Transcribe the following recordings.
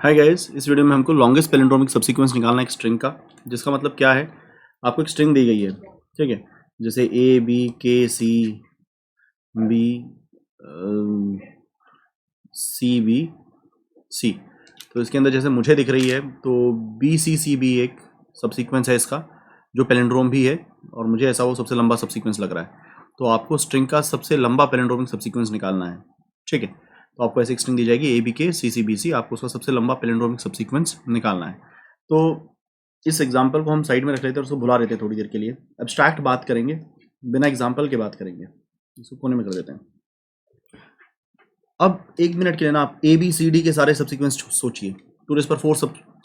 Hi guys, इस video में हमको लॉन्गेस्ट पैलिंड्रोमिक सबसीक्वेंस निकालना है एक स्ट्रिंग का। जिसका मतलब क्या है, आपको एक स्ट्रिंग दी गई है, ठीक है। जैसे ए बी के C B C B C. तो इसके अंदर जैसे मुझे दिख रही है तो बी सी बी एक सबसीक्वेंस है इसका, जो पैलिंड्रोम भी है, और मुझे ऐसा वो सबसे लंबा सबसीक्वेंस लग रहा है। तो आपको स्ट्रिंग का सबसे लंबा पैलिंड्रोमिक सबसीक्वेंस निकालना है, ठीक है। तो आपको ऐसी एक स्ट्रिंग दी जाएगी ए बी के सी बी सी, आपको उसका सबसे लंबा पैलिंड्रोमिक सबसीक्वेंस निकालना है। तो इस एग्जाम्पल को हम साइड में रख लेते हैं और उसको भुला देते हैं थोड़ी देर के लिए। एब्स्ट्रैक्ट बात करेंगे, बिना एग्जाम्पल के बात करेंगे, इसको कोने में कर देते हैं। अब एक मिनट के लिए ना आप ए बी सी डी के सारे सबसीक्वेंस सोचिए। 2⁴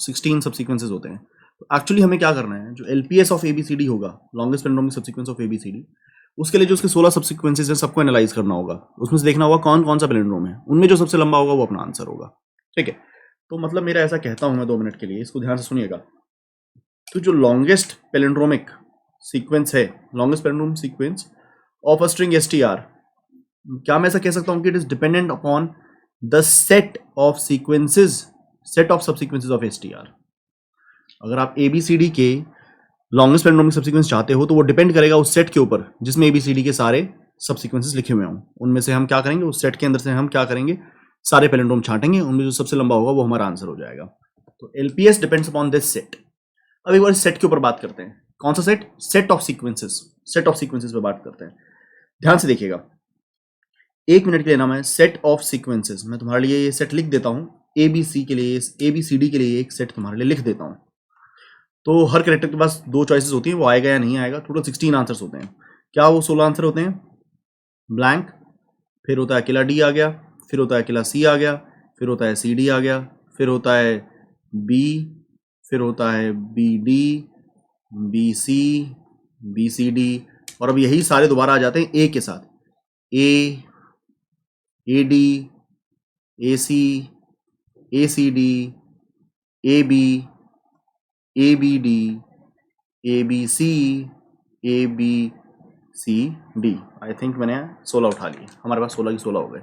16 सबसीक्वेंसेस होते हैं। तो एक्चुअली हमें क्या करना है, जो LPS of A B C D होगा, longest palindromic subsequence of A B C D, उसके लिए जो उसके 16 सबसीक्वेंसेस हैं सबको एनालाइज करना होगा। उसमें से देखना होगा कौन कौन सा पैलिंड्रोम है, उनमें जो सबसे लंबा होगा वो अपना आंसर होगा, ठीक है। तो मतलब मेरा ऐसा कहता हूं मैं 2 मिनट के लिए, इसको ध्यान से सुनिएगा। तो जो लॉन्गेस्ट पैलिंड्रोमिक सीक्वेंस है, longest palindromic sequence of a string STR, क्या मैं ऐसा कह सकता हूं कि it is dependent upon the set of sequences, set of subsequences of STR. अगर आप एबीसीडी के लॉन्गेस्ट पैलिंड्रोमिक सबसीक्वेंस चाहते हो तो वो डिपेंड करेगा उस सेट के ऊपर जिसमें एबीसीडी के सारे सबसीक्वेंसेस लिखे हुए हों। उनमें से हम क्या करेंगे, उस सेट के अंदर से हम क्या करेंगे, सारे पैलिंड्रोम छांटेंगे, उनमें जो सबसे लंबा होगा वो हमारा आंसर हो जाएगा। तो LPS depends upon this set. अब एक बार इस सेट के ऊपर बात करते हैं। कौन सा set? Set of sequences, set of sequences पे बात करते हैं। ध्यान से देखिएगा, एक मिनट के लिए ना मैं सेट ऑफ सीक्वेंसेस, मैं तुम्हारे लिए ये सेट लिख देता हूं। एबीसी के लिए, एबीसीडी के लिए एक सेट तुम्हारे लिए लिख देता हूं। तो हर कैरेक्टर के पास 2 चॉइसेस होती हैं, वो आएगा या नहीं आएगा। टोटल 16 आंसर्स होते हैं। क्या वो 16 आंसर होते हैं? ब्लैंक, फिर होता है अकेला डी आ गया, फिर होता है अकेला सी आ गया, फिर होता है सी डी आ गया, फिर होता है बी, फिर होता है B D, B C D, और अब यही सारे दोबारा आ जाते हैं ए के साथ। A D, A C D, A B D, A B C D. I think मैंने 16 उठा लिए, हमारे पास 16 की 16 हो गए।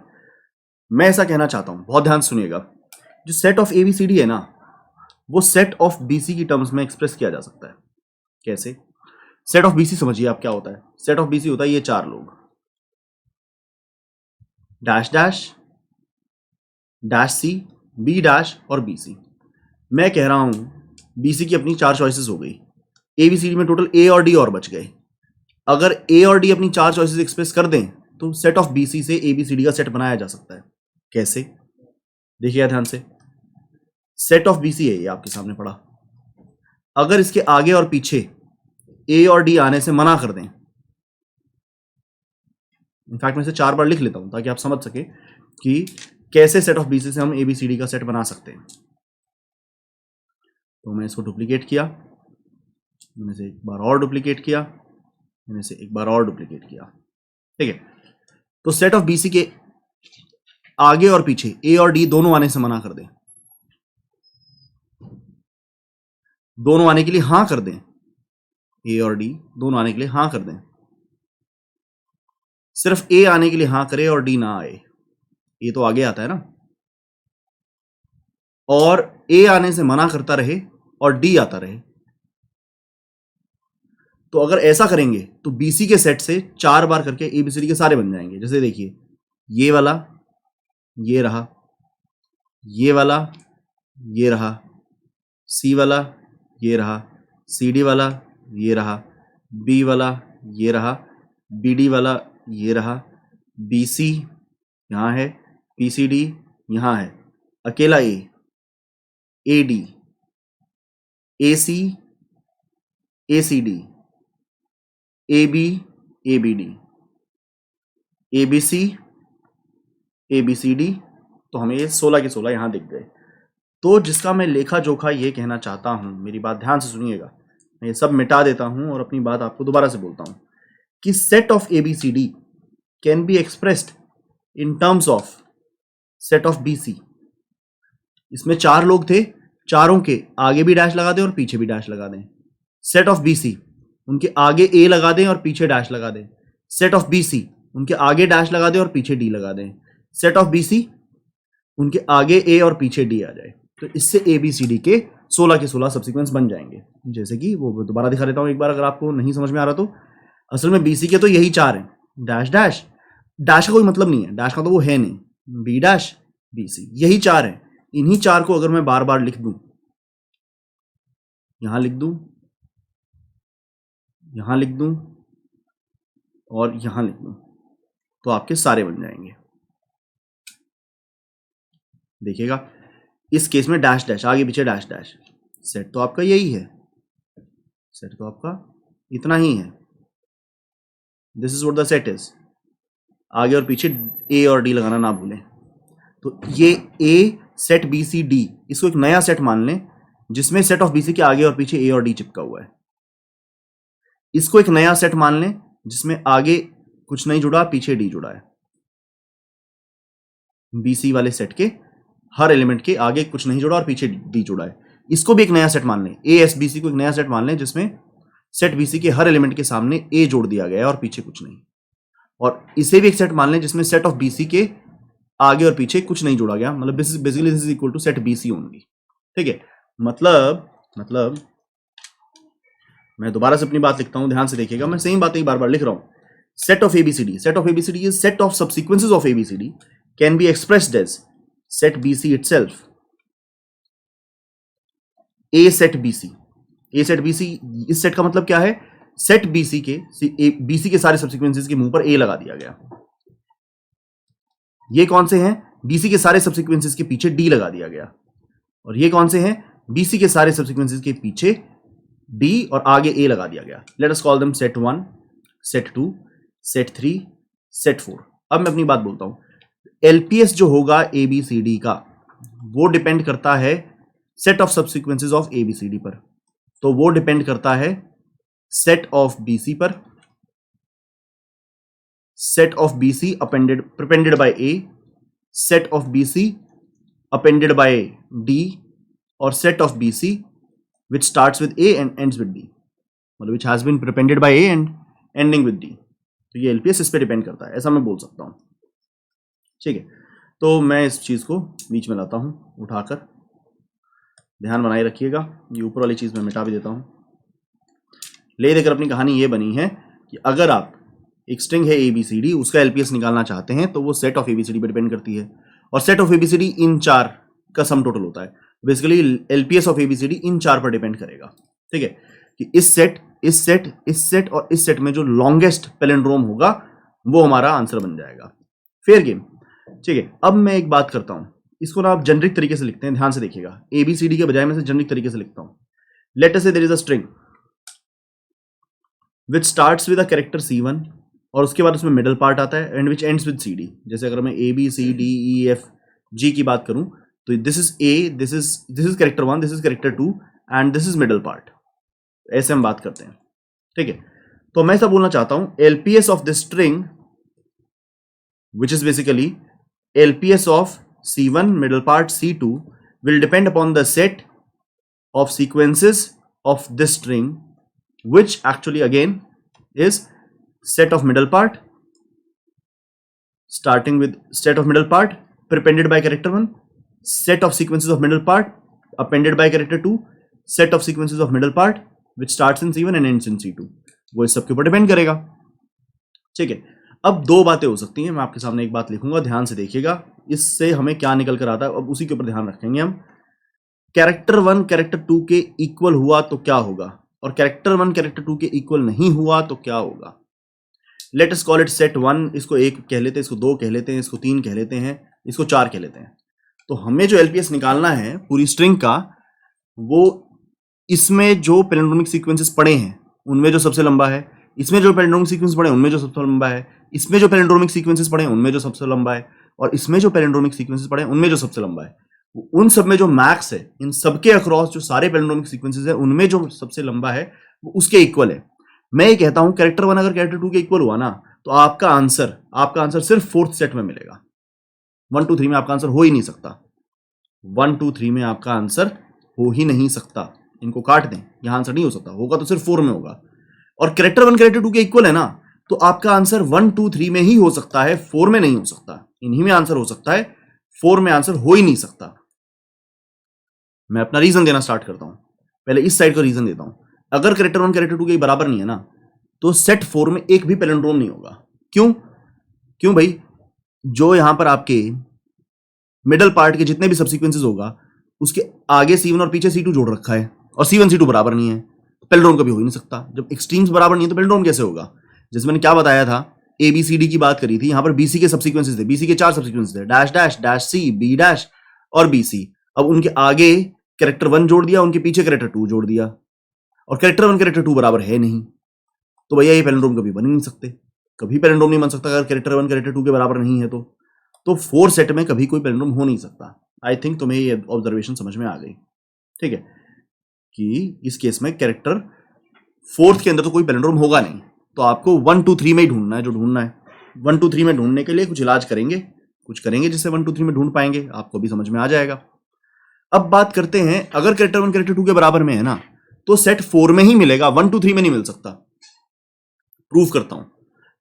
मैं ऐसा कहना चाहता हूं, बहुत ध्यान सुनिएगा, जो set of A B C D है ना, वो सेट ऑफ बीसी की टर्म्स में एक्सप्रेस किया जा सकता है। कैसे? सेट ऑफ बीसी समझिए आप क्या होता है। सेट ऑफ बीसी होता है ये 4 लोग, dash dash, dash C, B dash और बी सी। मैं कह रहा हूं बीसी की अपनी 4 चॉइसेस हो गई, एबीसीडी में टोटल ए और डी और बच गए। अगर ए और डी अपनी 4 चॉइसेस एक्सप्रेस कर दें तो सेट ऑफ बीसी से एबीसीडी का सेट बनाया जा सकता है। कैसे? देखिए ध्यान से, सेट ऑफ बीसी है ये आपके सामने पड़ा। अगर इसके आगे और पीछे ए और डी आने से मना कर दें, इनफैक्ट मैं इसे 4 बार लिख लेता हूं ताकि आप समझ सके कि कैसे सेट ऑफ बीसी से हम एबीसीडी का सेट बना सकते हैं। तो मैं इसको डुप्लीकेट किया, मैंने से एक बार और डुप्लीकेट किया, मैंने से एक बार और डुप्लीकेट किया, ठीक है। तो सेट ऑफ बीसी के आगे और पीछे ए और डी दोनों आने से मना कर दें, दोनों आने के लिए हां कर दें, ए और डी दोनों आने के लिए हां कर दें। सिर्फ ए आने के लिए हां करे और डी ना आए, ए तो आगे आता है ना, और ए आने से मना करता रहे और डी आता रहे। तो अगर ऐसा करेंगे तो बीसी के सेट से 4 बार करके एबीसीडी के सारे बन जाएंगे। जैसे देखिए, ये वाला, ये रहा, ये वाला, ये रहा, सी वाला, ये रहा, सी डी वाला, ये रहा, बी वाला, ये रहा, बी डी वाला, ये रहा, बी सी यहाँ है, पी सी डी यहाँ है, अकेला A D, A C D, A B D, A B C D. तो हमें ये 16 के 16 यहां दिख गए। तो जिसका मैं लेखा जोखा ये कहना चाहता हूं, मेरी बात ध्यान से सुनिएगा, मैं ये सब मिटा देता हूं और अपनी बात आपको दोबारा से बोलता हूं कि set of ABCD can be expressed in terms of set of BC. इसमें 4 लोग थे, चारों के आगे भी डैश लगा दें और पीछे भी डैश लगा दें। सेट ऑफ बीसी, उनके आगे ए लगा दें और पीछे डैश लगा दें। सेट ऑफ बीसी, उनके आगे डैश लगा दें और पीछे डी लगा दें। सेट ऑफ बीसी, उनके आगे ए और पीछे डी आ जाए। तो इससे ABCD के 16 के 16 सब्सीक्वेंस बन जाएंगे। जैसे कि वो दोबारा दिखा देता हूँ एक बार, अगर आपको नहीं समझ में आ रहा तो। असल में BC के तो यही 4 हैं, डैश डैश, डैश का कोई मतलब नहीं है, डैश का तो वो है नहीं, B डैश BC, यही 4 हैं। इन्हीं 4 को अगर मैं बार बार लिख दूं, यहां लिख दूं, यहां लिख दूं और यहां लिख दूं, तो आपके सारे बन जाएंगे। देखिएगा इस केस में डैश डैश, आगे पीछे डैश डैश, सेट तो आपका यही है, सेट तो आपका इतना ही है, this is what the set is. आगे और पीछे A और D लगाना ना भूलें। तो ये A सेट BC D, इसको एक नया सेट मान लें जिसमें सेट ऑफ BC के आगे और पीछे A और D चिपका हुआ है। इसको एक नया सेट मान लें जिसमें आगे कुछ नहीं जुड़ा, पीछे D जुड़ा है। BC वाले सेट के हर एलिमेंट के आगे कुछ नहीं जुड़ा और पीछे D जुड़ा है। इसको भी एक नया सेट मान लें, ASBC को एक नया सेट मान लें जिसमें सेट BC के हर एलिमेंट के सामने A जोड़ दिया गया है और पीछे कुछ नहीं। और इसे भी एक सेट मान लें जिसमें सेट ऑफ BC के आगे और पीछे कुछ नहीं जोड़ा गया, मतलब basically this is equal to set BC only. ठीक है, मतलब मैं दोबारा से अपनी बात लिखता हूं, ध्यान से देखिएगा, मैं सेम बातें बार बार लिख रहा हूं। Set of ABCD, set of ABCD is set of subsequences of ABCD can be expressed as set BC itself, A set BC, A set BC, इस सेट का मतलब क्या है, सेट BC के सारे सब्सीक्वेंसेस के मुंह पर A लगा दिया गया। ये कौन से हैं, BC के सारे सब्सीक्वेंसेस के पीछे D लगा दिया गया। और ये कौन से हैं, BC के सारे सब्सीक्वेंसेस के पीछे D और आगे A लगा दिया गया। Let us call them set 1, set 2, set 3, set 4। अब मैं अपनी बात बोलता हूं, LPS जो होगा ABCD का वो डिपेंड करता है सेट ऑफ सब्सीक्वेंसेस ऑफ ABCD पर, तो वो डिपेंड करता है सेट ऑफ BC पर, set of BC appended by A, set of BC appended by D, और set of BC which starts with A and ends with D, मतलब which has been appended by A and ending with D। तो ये LPS इस पे depend करता है, ऐसा मैं बोल सकता हूँ। ठीक है, तो मैं इस चीज को बीच में लाता हूँ उठाकर, ध्यान बनाए रखिएगा। ये ऊपर वाली चीज मैं मिटा भी देता हूँ। ले देकर अपनी कहानी ये बनी है कि अगर आप एक स्ट्रिंग है ABCD, उसका LPS निकालना चाहते हैं तो वो सेट ऑफ ABCD पर डिपेंड करती है, और सेट ऑफ ABCD इन 4 का सम टोटल होता है। बेसिकली LPS ऑफ ABCD इन 4 पर डिपेंड करेगा। ठीक है, कि इस सेट और इस सेट में जो लॉन्गेस्ट पैलिंड्रोम होगा वो हमारा आंसर बन जाएगा। Fair game. ठीक है, अब मैं एक बात करता हूं, इसको ना आप जेनरिक तरीके से लिखते हैं, ध्यान से देखिएगा, ABCD के बजाय मैं से जेनरिक तरीके से लिखता हूं। Let us say there is a string which starts with a character C1 और उसके बाद उसमें मिडल पार्ट आता है and which ends with CD। जैसे अगर मैं ABCDEF G की बात करूं तो this is A, this is character 1, this is character 2 and this is middle part, ऐसे हम बात करते हैं। ठीक है, तो मैं ऐसा बोलना चाहता हूं, LPS of this string which is basically LPS of C1 middle part C2 will depend upon the set of sequences of this string, which actually again is set of middle part starting with set of middle part appended by character 1, set of sequences of middle part appended by character 2, set of sequences of middle part which starts in C1 and ends in C2। वो इस सब के ऊपर depend करेगा। ठीक है, अब दो बातें हो सकती हैं, मैं आपके सामने एक बात लिखूंगा, ध्यान से देखिएगा, इससे हमें क्या निकल कर आता है, अब उसी के ऊपर ध्यान रखेंगे हम। कैरेक्टर 1 कैरेक्टर 2 के इक्वल हुआ तो क्या होगा, और कैरेक्टर 1 कैरेक्टर 2 के इक्वल नहीं हुआ तो क्या होगा। Let us call it set 1, इसको 1 कह लेते हैं, इसको 2 कह लेते हैं, इसको 3 कह लेते हैं, इसको 4 कह लेते हैं। तो हमें जो LPS निकालना है पूरी स्ट्रिंग का, वो इसमें जो पैलिंड्रोमिक सीक्वेंसेस पड़े हैं उनमें जो सबसे लंबा है, इसमें जो पैलिंड्रोमिक सीक्वेंस पड़े हैं उनमें जो सबसे लंबा है, इसमें जो पैलिंड्रोमिक सीक्वेंसेस पड़े हैं उनमें जो सबसे लंबा है, और इसमें जो पैलिंड्रोमिक सीक्वेंसेस पड़े हैं उनमें जो सबसे लंबा है। उन सब में जो मैक्स है, इन सबके अक्रॉस जो सारे पैलिंड्रोमिक सीक्वेंसेस है उनमें जो सबसे लंबा है वो उसके इक्वल है। मैं ये कहता हूं कैरेक्टर 1 अगर कैरेक्टर 2 के इक्वल हुआ ना तो आपका आंसर सिर्फ 4th सेट में मिलेगा। 1 2 3 में आपका आंसर हो ही नहीं सकता। 1 2 3 में आपका आंसर हो ही नहीं सकता। इनको काट दें, यहां आंसर नहीं हो सकता, होगा तो सिर्फ 4 में होगा। और कैरेक्टर 1 कैरेक्टर 2 के इक्वल है ना, तो आपका आंसर 1 2 3 में ही हो सकता है, 4 में नहीं हो सकता। इन्हीं में आंसर हो सकता है, 4 में आंसर हो ही नहीं सकता। मैं अपना रीजन देना स्टार्ट करता हूं। पहले इस साइड का रीजन देता हूं। अगर कैरेक्टर 1 कैरेक्टर 2 के बराबर नहीं है ना, तो सेट 4 में एक भी पैलिंड्रोम नहीं होगा। क्यों भाई? जो यहां पर आपके मिडल पार्ट के जितने भी सबसीक्वेंसेस होगा, उसके आगे C1 और पीछे C2 जोड़ रखा है, और C1 C2 बराबर नहीं है, तो पैलिंड्रोम कभी हो ही नहीं सकता। जब एक्सट्रीम्स बराबर नहीं है तो पैलिंड्रोम कैसे होगा? जैसे मैंने क्या बताया था, ABCD की बात करी थी, यहां पर BC के सबसीक्वेंसेस थे, BC के 4 सबसीक्वेंसेस थे, dash dash dash C, B dash और BC। अब उनके आगे कैरेक्टर 1 जोड़ दिया, उनके पीछे कैरेक्टर 2 जोड़ दिया, और कैरेक्टर 1 कैरेक्टर 2 बराबर है नहीं, तो भैया ये पैलिंड्रोम कभी बन ही नहीं सकते। कभी पैलिंड्रोम नहीं बन सकता अगर कैरेक्टर 1 कैरेक्टर 2 के बराबर नहीं है तो 4 सेट में कभी कोई पैलिंड्रोम हो नहीं सकता। आई थिंक तुम्हें ये ऑब्जर्वेशन समझ में आ गई, ठीक है, कि इस केस में कैरेक्टर 4th के अंदर तो कोई पैलिंड्रोम होगा नहीं, तो आपको 1 2 3 में ही ढूंढना है। जो ढूंढना है 1 2 3 में ढूंढने के लिए कुछ इलाज करेंगे, कुछ करेंगे जिससे 1 2 3 में ढूंढ पाएंगे, आपको भी समझ में आ जाएगा। अब बात करते हैं, अगर कैरेक्टर 1 कैरेक्टर 2 के बराबर में है ना, तो सेट 4 में ही मिलेगा, 1 2 3 में नहीं मिल सकता। प्रूव करता हूं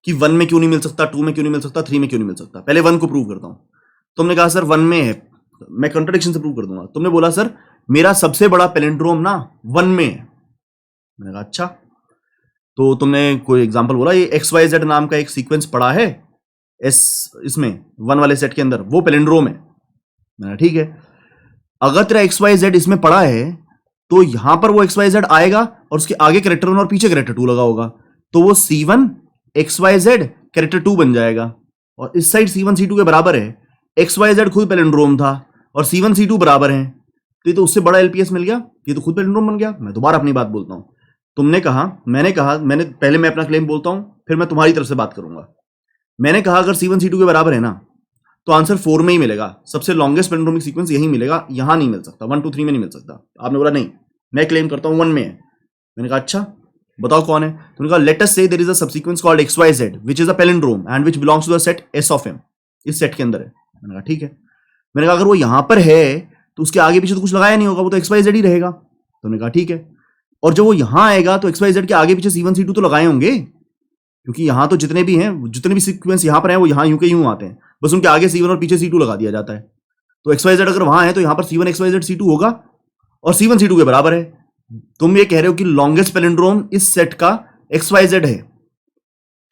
कि 1 में क्यों नहीं मिल सकता, 2 में क्यों नहीं मिल सकता, 3 में क्यों नहीं मिल सकता। पहले 1 को प्रूव करता हूं। तुमने कहा सर 1 में है, मैं कंट्राडिक्शन से प्रूव कर दूंगा। तुमने बोला सर मेरा सबसे बड़ा पैलिंड्रोम ना 1 में है। मैंने कहा अच्छा, तो तुमने कोई एग्जांपल बोला, ये XYZ नाम का एक सीक्वेंस पड़ा है इसमें 1 वाले सेट के अंदर, वो पैलिंड्रोम है। मैंने ठीक है, अगर तेरा XYZ इसमें पड़ा है तो यहां पर वो XYZ आएगा और उसके आगे कैरेक्टर 1 और पीछे कैरेक्टर 2 लगा होगा, तो वो C1 XYZ कैरेक्टर 2 बन जाएगा। और इस साइड C1 C2 के बराबर है, XYZ खुद पैलिंड्रोम था और C1 C2 बराबर है, तो ये तो उससे बड़ा LPS मिल गया, ये तो खुद पैलिंड्रोम बन गया। मैं दोबारा अपनी बात बोलता हूं। तुमने कहा, मैंने पहले मैं अपना क्लेम बोलता हूं, फिर मैं तुम्हारी तरफ से बात करूंगा। मैंने कहा अगर C1 C2 के बराबर है ना, तो आंसर 4 में ही मिलेगा। सबसे लॉन्गेस्ट पैलिंड्रोमिक सीक्वेंस यही मिलेगा, यहां नहीं मिल सकता, 1 2 3 में नहीं मिल सकता। आपने बोला नहीं, मैं क्लेम करता हूं 1 में है। मैंने कहा अच्छा बताओ कौन है। तुमने कहा let us say there is a subsequence called XYZ which is a palindrome and which belongs to the set S of M। इस सेट के अंदर है। मैंने कहा ठीक है। मैंने कहा अगर वो यहां पर है तो उसके आगे पीछे तो कुछ लगाया नहीं होगा, वो तो XYZ ही रहेगा। तुमने कहा ठीक है, और जब वो यहां आएगा तो XYZ के आगे पीछे C1 C2 तो लगाए होंगे, क्योंकि यहां तो जितने भी हैं, जितने भी सीक्वेंस यहां पर हैं वो यहां यूं के यूं आते हैं, बस उनके आगे C1 और पीछे C2 लगा दिया जाता है। तो XYZ अगर वहां है तो यहां पर C1 XYZ C2 होगा और C1 C2 के बराबर है। तुम ये कह रहे हो कि लॉन्गेस्ट पैलिंड्रोम इस सेट का XYZ है,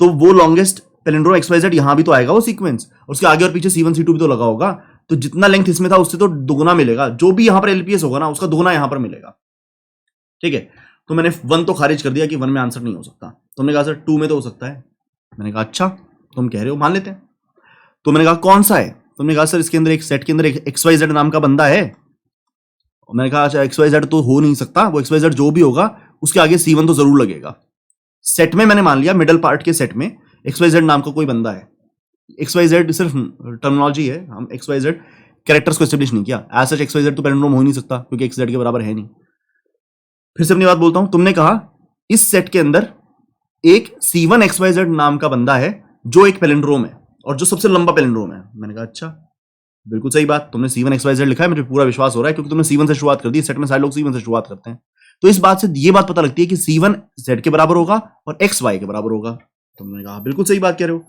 तो वो लॉन्गेस्ट पैलिंड्रोम XYZ यहां भी तो आएगा वो सीक्वेंस, और उसके आगे और पीछे C1 C2 भी तो लगा होगा, तो जितना लेंथ इसमें था उससे तो दुगुना मिलेगा। जो भी यहां पर LPS होगा ना, उसका दुगुना यहां पर मिलेगा। ठीक है, तो मैंने 1 तो खारिज कर दिया कि 1 में आंसर नहीं हो सकता। तुमने कहा सर 2 में तो हो सकता है। मैंने कहा अच्छा, तुम कह रहे हो, मान लेते हैं। तो मैंने कहा कौन सा है। तुमने कहा सर इसके अंदर एक सेट के अंदर एक XYZ नाम का बंदा है। और मैंने कहा अच्छा XYZ तो हो नहीं सकता, वो XYZ जो भी होगा उसके आगे C1 तो जरूर लगेगा। सेट में मैंने मान लिया, मिडल पार्ट के सेट में XYZ नाम का कोई बंदा है। XYZ सिर्फ टर्मिनोलॉजी है, हम XYZ कैरेक्टर्स को एस्टेब्लिश नहीं किया। एज सच XYZ तो पैलिंड्रोम हो नहीं सकता क्योंकि XZ के बराबर है नहीं। फिर से अपनी बात बोलता हूं। तुमने कहा इस सेट के अंदर एक C1 XYZ नाम का बंदा है जो एक पैलिंड्रोम है और जो सबसे लंबा पैलिंड्रोम है। मैंने कहा अच्छा, बिल्कुल सही बात, तुमने C1 XYZ लिखा है, मुझे पूरा विश्वास हो रहा है क्योंकि तुमने C1 से शुरुआत कर दी। सेट में सारे लोग C1 से शुरुआत करते हैं, तो इस बात से ये बात पता लगती है कि C1 Z के बराबर होगा और X Y के बराबर होगा। तुमने कहा बिल्कुल सही बात कह रहे हो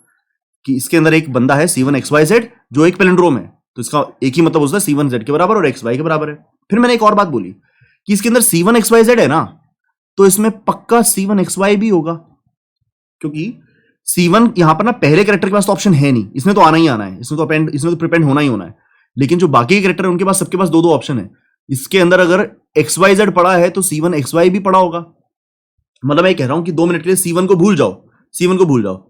कि इसके अंदर एक बंदा है C1 XYZ जो एक पैलिंड्रोम है, तो इसका एक ही मतलब होता है C1 Z के बराबर और X Y के बराबर है। फिर मैंने एक और बात बोली कि इसके अंदर C1 XYZ है ना, तो इसमें पक्का C1 XY भी होगा, क्योंकि C1 यहां पर ना पहले कैरेक्टर के पास तो ऑप्शन है नहीं, इसमें तो आना ही आना है, इसमें तो प्रिपेंड होना ही होना है। लेकिन जो बाकी के कैरेक्टर है उनके पास सबके पास दो ऑप्शन है। इसके अंदर अगर XYZ पड़ा है तो C1 XY भी पड़ा होगा। मतलब मैं कह रहा हूं कि 2 मिनट के लिए C1 को भूल जाओ, C1 को भूल जाओ।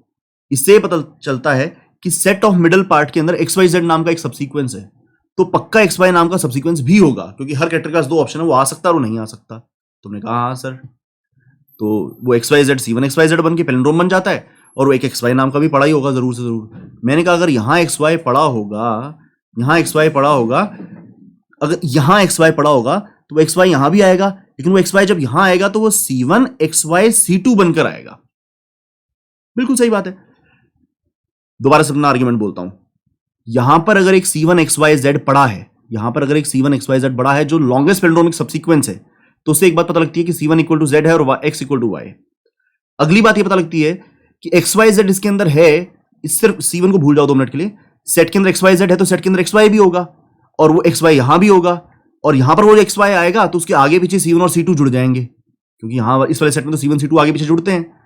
इससे पता चलता है कि सेट ऑफ मिडल पार्ट के अंदर XYZ नाम का एक सबसीक्वेंस है, तो पक्का XY नाम का सबसीक्वेंस भी होगा, क्योंकि हर कैरेक्टर के पास 2 ऑप्शन है, वो आ सकता है और नहीं आ सकता। तुमने कहा हाँ सर, तो वो XYZ C1 XYZ बन के पैलिंड्रोम बन जाता है और वो एक XY नाम का भी पड़ा ही होगा जरूर से जरूर। मैंने कहा अगर यहां XY पड़ा होगा, यहां XY पड़ा होगा, अगर यहां XY पड़ा होगा तो वो XY यहां भी आएगा, लेकिन वो XY जब यहां आएगा तो वो C1 XY C2 बनकर आएगा। बिल्कुल सही बात है। दोबारा से अपना आर्ग्यूमेंट बोलता हूं। यहां पर अगर एक C1 XYZ पड़ा है, यहां पर अगर एक C1 XYZ पड़ा है जो लॉन्गेस्ट पैलिंड्रोमिक सबसीक्वेंस है, तो उससे एक बात पता लगती है कि C1 इक्वल टू Z है और X इक्वल टू Y। अगली बात ये पता लगती है कि XYZ इसके अंदर है, इस सिर्फ C1 को भूल जाओ 2 मिनट के लिए। सेट के अंदर XYZ है तो सेट के अंदर XY भी होगा और वो XY यहां भी होगा, और यहां पर वो एक्स वाई आएगा तो उसके आगे पीछे C1 और C2 जुड़ जाएंगे, क्योंकि यहां इस वाले सेट में तो C1 C2 आगे पीछे जुड़ते हैं।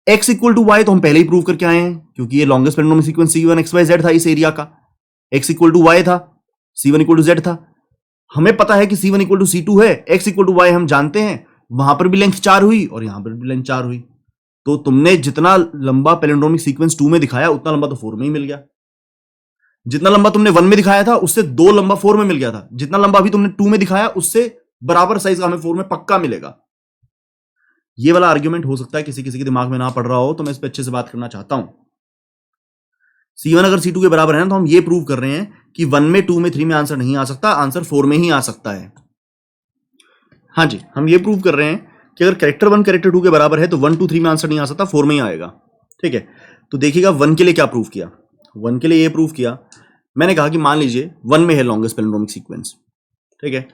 x इक्वल टू वाई तो हम पहले ही प्रूव करके आए हैं, क्योंकि ये longest palindromic sequence C1 XYZ था इस एरिया का। x इक्वल टू वाई था, C1 इक्वल टू Z था। हमें पता है कि C1 इक्वल टू C2 है, x इक्वल टू वाई हम जानते हैं, वहां पर भी लेंथ 4 हुई और यहां पर भी लेंथ 4 हुई। तो तुमने जितना लंबा पैलिंड्रोमिक सीक्वेंस 2 में दिखाया उतना लंबा तो 4 में ही मिल गया। जितना लंबा तुमने 1 में दिखाया था उससे 2 लंबा 4 में मिल गया था। जितना लंबा अभी तुमने 2 में दिखाया उससे बराबर साइज का हमें 4 में पक्का मिलेगा। ये वाला आर्ग्यूमेंट हो सकता है किसी किसी के दिमाग में ना पड़ रहा हो, तो मैं इस पर अच्छे से बात करना चाहता हूं। C1 अगर C2 के बराबर है ना, तो हम ये प्रूव कर रहे हैं कि 1 में 2 में 3 में आंसर नहीं आ सकता, आंसर 4 में ही आ सकता है। हाँ जी, हम ये प्रूव कर रहे हैं कि अगर कैरेक्टर 1 कैरेक्टर 2 के बराबर है तो 1 2 3 में आंसर नहीं आ सकता, 4 में ही आएगा। ठीक है, तो देखिएगा 1 के लिए क्या प्रूव किया। 1 के लिए ये प्रूव किया, मैंने कहा कि मान लीजिए 1 में है लॉन्गेस्ट पैलिंड्रोमिक सीक्वेंस। ठीक है,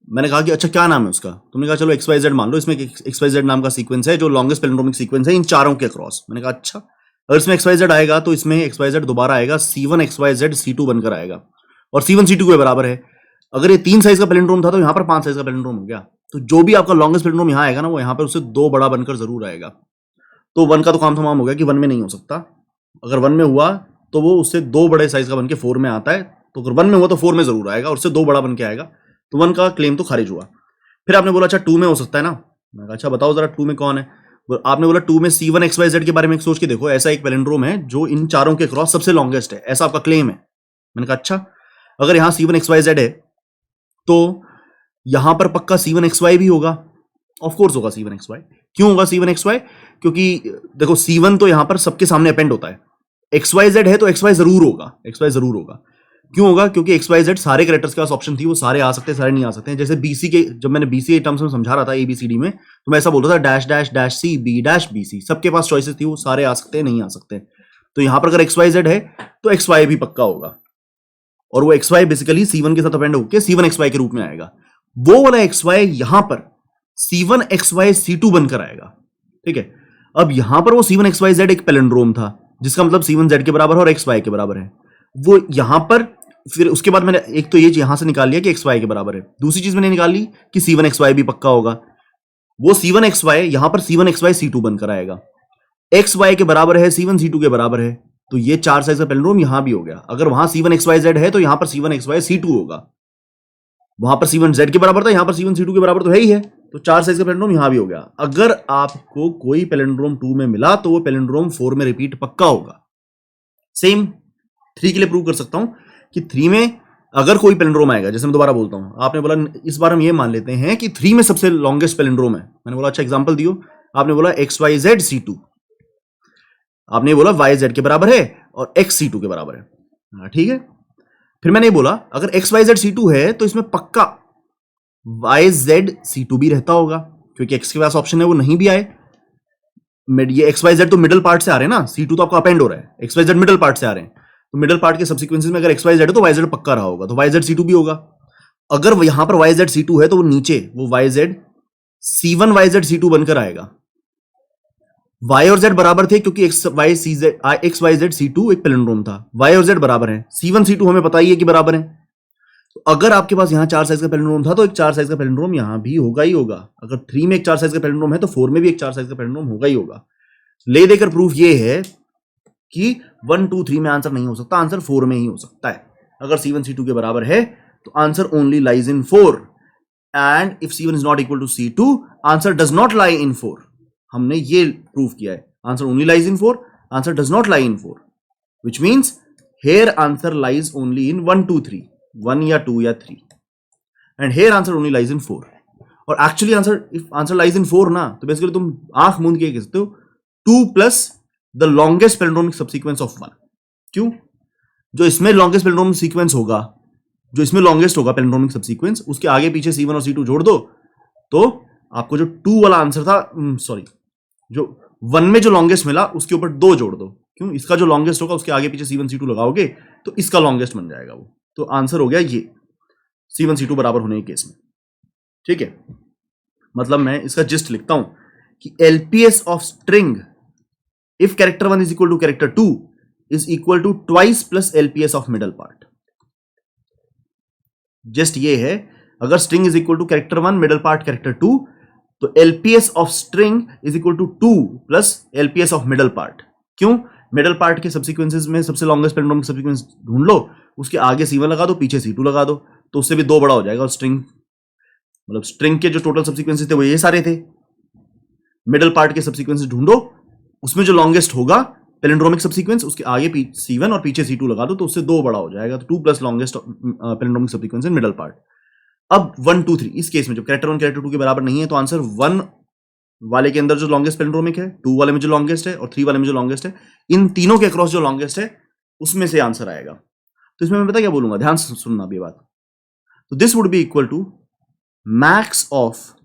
मैंने कहा कि अच्छा क्या नाम है उसका, तुमने कहा चलो XYZ मान लो, इसमें XYZ नाम का सीक्वेंस है जो लॉन्गेस्ट पैलिंड्रोमिक सीक्वेंस है इन चारों के अक्रॉस। मैंने कहा अच्छा, अगर इसमें XYZ आएगा तो इसमें XYZ दोबारा आएगा, C1 XYZ C2 बनकर आएगा और C1 C2 के बराबर है। अगर ये 3 साइज का पैलिंड्रोम था तो यहाँ पर 5 साइज का पैलिंड्रोम हो गया। तो जो भी आपका लॉन्गेस्ट पैलिंड्रोम यहाँ आएगा ना, वो यहाँ पर उससे 2 बड़ा बनकर जरूर आएगा। तो 1 का तो काम तमाम हो गया कि 1 में नहीं हो सकता। अगर 1 में हुआ तो वो उससे 2 बड़े साइज का बनके 4 में आता है, तो अगर 1 में हुआ तो 4 में जरूर आएगा और उससे 2 बड़ा बनके आएगा। तो 1 का क्लेम तो खारिज हुआ। फिर आपने बोला अच्छा 2 में हो सकता है ना। मैंने कहा अच्छा बताओ जरा 2 में कौन है। आपने बोला 2 में C1 XYZ के बारे में सोच के देखो, ऐसा एक पैलिंड्रोम है जो इन चारों के क्रॉस सबसे लॉन्गेस्ट है, ऐसा आपका क्लेम है। मैंने कहा अच्छा, अगर यहां C1 XYZ है तो यहां पर पक्का C1 XY भी होगा। ऑफकोर्स होगा C1 XY। क्यों होगा C1 XY? क्योंकि देखो C1 तो यहां पर सबके सामने अपेंड होता है, XYZ है तो XY जरूर होगा, XY जरूर होगा। क्यों होगा? क्योंकि XYZ सारे कैरेक्टर्स के पास ऑप्शन थी, वो सारे आ सकते हैं, सारे नहीं आ सकते हैं। जैसे BC के, जब मैंने BC के टर्म्स में समझा रहा था ABCD में, तो मैं ऐसा बोलता था dash dash dash C B dash BC, सबके पास चॉइसेस थी, वो सारे आ सकते हैं, नहीं आ सकते। तो यहां पर अगर XYZ है तो XY भी पक्का होगा, और वो XY बेसिकली C1 के साथ अपेंड होकर C1 XY के रूप में आएगा। वो वाला XY यहां पर C1 XY C2 बनकर आएगा। ठीक है, अब यहां पर वो C1 XYZ एक पैलिंड्रोम था, जिसका मतलब C1 Z के बराबर है और XY के बराबर है। वो यहां पर, फिर उसके बाद मैंने एक तो ये यहां से निकाल लिया कि XY के बराबर है, दूसरी चीज मैंने निकाल ली कि C1 XY भी पक्का होगा। वो C1 XY यहां पर C1 XY C2 बनकर आएगा। XY के बराबर है, C1 C2 के बराबर है, तो ये 4 साइज का पैलिंड्रोम यहां भी हो गया। अगर वहां C1 XYZ है तो यहां पर C1 XY C2 होगा। वहां पर C1 Z के बराबर था, यहां पर C1 C2 के बराबर तो है ही है, तो 4 साइज का पैलिंड्रोम यहां भी हो गया। अगर आपको कोई पैलिंड्रोम 2 में मिला तो वो पैलिंड्रोम 4 में रिपीट पक्का होगा। सेम 3 के लिए प्रूव कर सकता हूं कि 3 में अगर कोई पैलिंड्रोम आएगा, जैसे मैं दोबारा बोलता हूं, आपने बोला इस बार हम ये मान लेते हैं कि 3 में सबसे लॉन्गेस्ट पैलिंड्रोम है। मैंने बोला अच्छा एग्जांपल दियो, आपने बोला XYZ C2, आपने बोला YZ के बराबर है और X C2 के बराबर है। ठीक है, फिर मैंने बोला अगर XYZ C2 है तो इसमें पक्का YZ C2 भी रहता होगा, क्योंकि X के पास ऑप्शन है वो नहीं भी आए। ये XYZ तो मिडिल पार्ट से आ रहे हैं ना, C2 तो आपका अपेंड हो रहा है, XYZ मिडिल पार्ट से आ रहे हैं, तो मिडिल पार्ट के सबसीक्वेंसेस में अगर XYZ है तो YZ पक्का रहा होगा, तो YZ C2 भी होगा। अगर यहां पर YZ C2 है तो वो नीचे वो YZ C1 YZ C2 बनकर आएगा। Y और Z बराबर थे क्योंकि XYZ C2 एक पैलिंड्रोम था, Y और Z बराबर है, C1 C2 हमें पता ही है कि बराबर है। तो अगर आपके पास यहां 4 साइज का पैलिंड्रोम था तो एक 4 साइज का पैलिंड्रोम यहां भी होगा ही होगा। अगर 3 में एक 4 साइज का पैलिंड्रोम है तो 4 में भी एक 4 साइज का पैलिंड्रोम होगा ही होगा। ले देकर प्रूफ ये है कि 1 2 3 में आंसर नहीं हो सकता, आंसर 4 में ही हो सकता है। अगर C1 C2 के बराबर है तो answer only lies in 4, and if C1 is not equal to C2, answer does not lie in 4। हमने ये प्रूफ किया है, answer only lies in 4, answer does not lie in 4, which means here answer lies only in 1 2 3, 1 या 2 या 3, and here answer only lies in 4। और actually answer, if answer lies in 4 ना, तो बेसिकली तुम आंख मूंद के कह सकते हो 2 plus the longest palindromic subsequence of 1। क्यों? जो इसमें लॉन्गेस्ट पैलिंड्रोमिक सीक्वेंस होगा, जो इसमें लॉन्गेस्ट होगा पैलिंड्रोमिक सबसीक्वेंस, उसके आगे पीछे C1 और C2 जोड़ दो, तो आपको जो 2 वाला आंसर था, सॉरी, जो 1 में जो लॉन्गेस्ट मिला उसके ऊपर 2 जोड़ दो। क्यों? इसका जो लॉन्गेस्ट होगा उसके आगे पीछे C1 C2 लगाओगे तो इसका लॉन्गेस्ट बन जाएगा वो। तो आंसर हो गया ये C1 C2 बराबर होने के केस में। ठीक है, मतलब मैं इसका जिस्ट लिखता हूं कि LPS of string if character 1 is equal to character 2 is equal to twice plus LPS of middle part। Just ये है, अगर string is equal to character 1 middle part character 2, तो LPS of string is equal to 2 plus LPS of middle part. क्यों? Middle part के subsequences में सबसे longest palindromic subsequence ढूंढ लो, उसके आगे C1 लगा दो, पीछे C2 लगा दो, तो उससे भी 2 बड़ा हो जाएगा। और स्ट्रिंग मतलब स्ट्रिंग के जो टोटल सब्सिक्वेंसेस थे वो ये सारे थे। मिडल पार्ट के सब्सिक्वेंसेस ढूंढो, उसमें जो लॉन्गेस्ट होगा पैलिंड्रोमिक सब्सिक्वेंस, उसके आगे C1 और पीछे C2 लगा दो, तो उससे 2 बड़ा हो जाएगा। तो 2 plus longest palindromic subsequence in middle part. अब 1 2 3 इस केस में जब कैरेक्टर 1 कैरेक्टर 2 के बराबर नहीं है, तो आंसर 1 वाले के अंदर जो लॉन्गेस्ट पैलिंड्रोमिक है, 2 वाले में जो लॉन्गेस्ट है और 3 वाले में जो लॉन्गेस्ट है, इन तीनों के अक्रॉस जो लॉन्गेस्ट है उसमें से आंसर आएगा। तो इसमें मैं पता क्या बोलूंगा, ध्यान से सुनना अभी बात। तो this would be equal to max of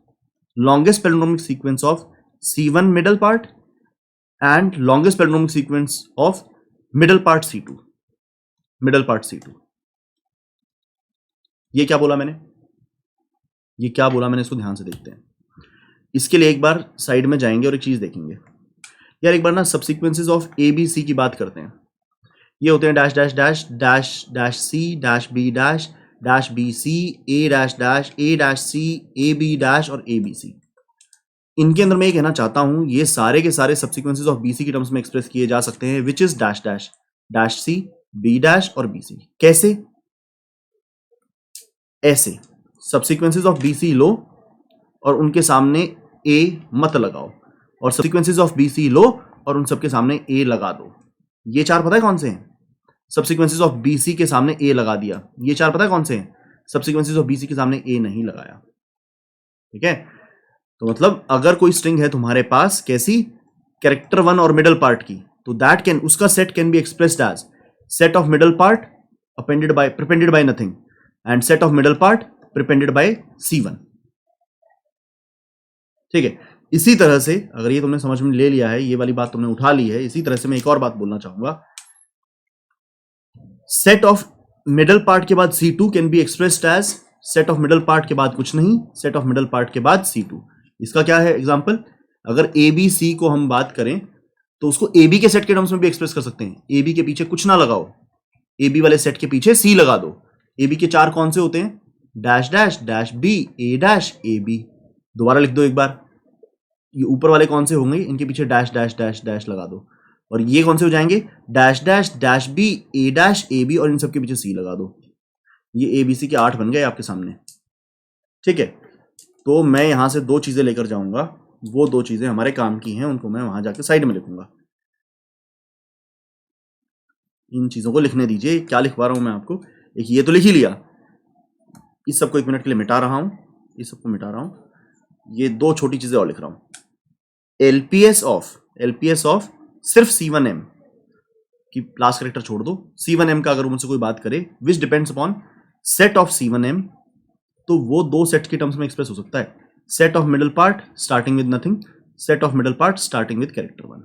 longest palindromic sequence of C1 middle part and longest palindromic sequence of middle part C2। Middle part C2, ये क्या बोला मैंने, ये क्या बोला मैंने, इसको ध्यान से देखते हैं। इसके लिए एक बार साइड में जाएंगे और एक चीज देखेंगे यार। एक बार ना सब्सिक्वेंसेस ऑफ ABC की बात करते हैं। ये होते हैं dash dash dash dash dash C dash B dash dash BC A dash dash A dash C AB dash और ABC। इनके अंदर मैं ये कहना चाहता हूं, ये सारे के सारे सब्सिक्वेंसेस ऑफ BC की टर्म्स में एक्सप्रेस किए जा सकते हैं, which is dash dash dash C B dash और BC। कैसे? ऐसे सब्सिक्वेंसेस ऑफ BC लो और उनके सामने A मत लगाओ, और सब्सिक्वेंसेस ऑफ BC लो और उन सबके सामने A लगा दो। ये 4 पता है कौन से हैं? सब्सिक्वेंसेस ऑफ BC के सामने A लगा दिया। ये 4 पता है कौन से हैं? सब्सिक्वेंसेस ऑफ BC के सामने A नहीं लगाया। ठीक है, तो मतलब अगर कोई स्ट्रिंग है तुम्हारे पास कैसी, कैरेक्टर 1 और मिडल पार्ट की, तो दैट कैन, उसका set can be expressed as set of middle part prepended by nothing and set of middle part prepended by C1। ठीक है, इसी तरह से अगर ये तुमने समझ में ले लिया है, ये वाली बात तुमने उठा ली है, इसी तरह से मैं एक और बात बोलना चाहूंगा। सेट ऑफ मिडल पार्ट के बाद C2 can be expressed as set of middle part के बाद कुछ नहीं, सेट ऑफ मिडल पार्ट के बाद C2। इसका क्या है एग्जांपल? अगर ABC को हम बात करें तो उसको AB के सेट के टर्म्स में भी एक्सप्रेस कर सकते हैं। AB के पीछे कुछ ना लगाओ, AB वाले सेट के पीछे C लगा दो। AB के 4 कौन से होते हैं? Dash dash dash B A dash AB। दोबारा लिख दो एक बार, ये ऊपर वाले कौन से होंगे, इनके पीछे डैश डैश डैश डैश लगा दो, और ये कौन से हो जाएंगे? Dash dash dash B A dash AB, और इन सब के पीछे C लगा दो। ये ABC के 8 बन गए आपके सामने। ठीक है, तो मैं यहां से 2 चीजें लेकर जाऊंगा, वो 2 चीजें हमारे काम की हैं, उनको मैं वहां जाकर साइड में लिखूंगा। इन चीजों को लिखने दीजिए, क्या लिखवा रहा हूं मैं आपको। एक ये तो लिख ही लिया, इस सबको 1 मिनट के लिए मिटा रहा हूं, इस सबको मिटा रहा हूं। ये 2 छोटी चीजें और लिख रहा हूं। LPS ऑफ सिर्फ C1M की लास्ट कैरेक्टर छोड़ दो, C1M का अगर मुझसे कोई बात करे which depends upon set of C1M, तो वो 2 सेट के टर्म्स में एक्सप्रेस हो सकता है। Set of middle part starting with nothing, set of middle part starting with character 1।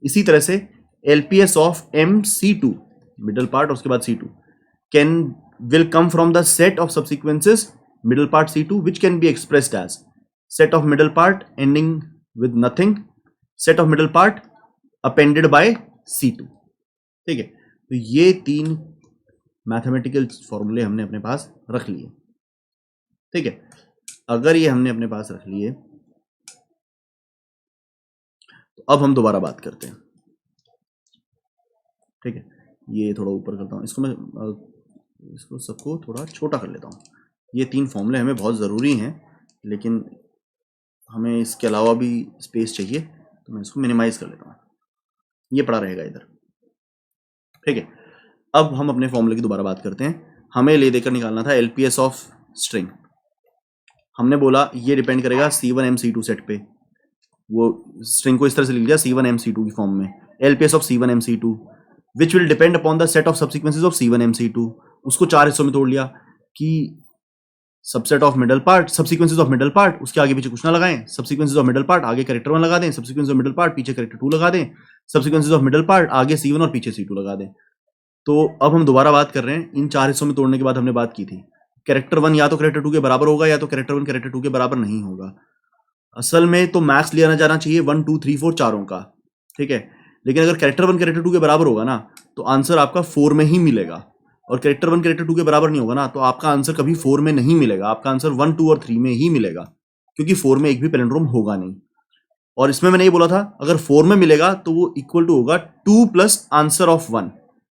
इसी तरह से LPS of MC2 middle part और उसके बाद C2 will come from the set of subsequences middle part C2 which can be expressed as set of middle part ending with nothing, set of middle part appended by C2। ठीक है, तो ये 3 mathematical फॉर्मूले हमने अपने पास रख लिए। ठीक है, अगर ये हमने अपने पास रख लिए तो अब हम दोबारा बात करते हैं। ठीक है, ये थोड़ा ऊपर करता हूं, इसको मैं इसको सबको थोड़ा छोटा कर लेता हूं। ये 3 फॉर्मूले हमें बहुत ज़रूरी हैं, लेकिन हमें इसके अलावा भी स्पेस चाहिए, तो मैं इसको मिनिमाइज कर लेता हूं। ये पड़ा रहेगा इधर। ठीक है, अब हम अपने फॉर्मूले की दोबारा बात करते हैं। हमें ले देकर निकालना था LPS ऑफ स्ट्रिंग। हमने बोला ये डिपेंड करेगा C1 MC2 सेट पे। वो स्ट्रिंग को इस तरह से लिख दिया C1 MC2 की फॉर्म में, LPS of C1 MC2 which will depend upon the set of subsequences of C1 MC2। उसको 4 हिस्सों में तोड़ लिया कि subset of middle part, subsequences of middle part, उसके आगे पीछे कुछ ना लगाएं, सब्सिक्वेंसेस ऑफ मिडल पार्ट आगे कैरेक्टर 1 लगा दें, सब्सिक्वेंसेस ऑफ मिडल पार्ट पीछे कैरेक्टर 2 लगा दें, सब्सिक्वेंसेस ऑफ मिडल पार्ट आगे C1 और पीछे C2 लगा दें। तो अब हम दोबारा बात कर रहे हैं, इन 4 हिस्सों में तोड़ने के बाद हमने बात की थी कैरेक्टर 1 या तो कैरेक्टर 2 के बराबर होगा या तो कैरेक्टर 1 कैरेक्टर 2 के बराबर नहीं होगा। असल में तो मैक्स लिया जाना चाहिए 1 2 3 4 चारों का। ठीक है, लेकिन अगर कैरेक्टर 1 कैरेक्टर 2 के बराबर होगा ना, तो आंसर आपका 4 में ही मिलेगा। और कैरेक्टर 1 कैरेक्टर 2 के बराबर नहीं होगा ना, तो आपका आंसर कभी 4 में नहीं मिलेगा, आपका आंसर 1, 2 और 3 में ही मिलेगा, क्योंकि 4 में एक भी पैलिंड्रोम होगा नहीं। और इसमें मैंने ये बोला था अगर 4 में मिलेगा तो वो इक्वल टू होगा 2 प्लस आंसर ऑफ 1।